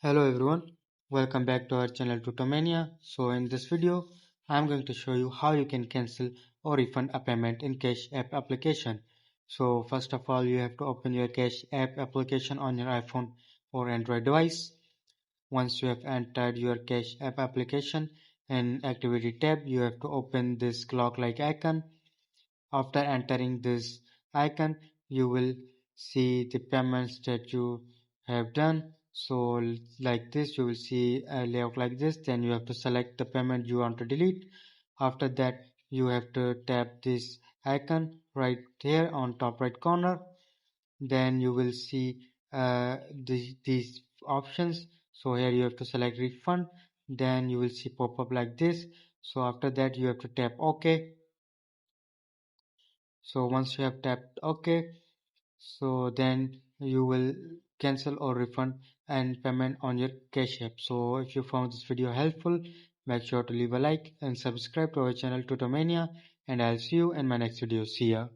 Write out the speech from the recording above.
Hello everyone, welcome back to our channel Tutormania. So in this video, I'm going to show you how you can cancel or refund a payment in Cash App application. So first of all, you have to open your Cash App application on your iPhone or Android device. Once you have entered your Cash App application in Activity tab, you have to open this clock-like icon. After entering this icon, you will see the payments that you have done. So like this, you will see a layout like this. Then you have to select the payment you want to delete. After that, you have to tap this icon right here on top right corner. Then you will see these options. So here you have to select refund. Then you will see pop up like this. So after that, you have to tap OK. So once you have tapped OK, so then you will cancel or refund and payment on your Cash App. So if you found this video helpful, make sure to leave a like and subscribe to our channel Tutormania, and I'll see you in my next video. See ya.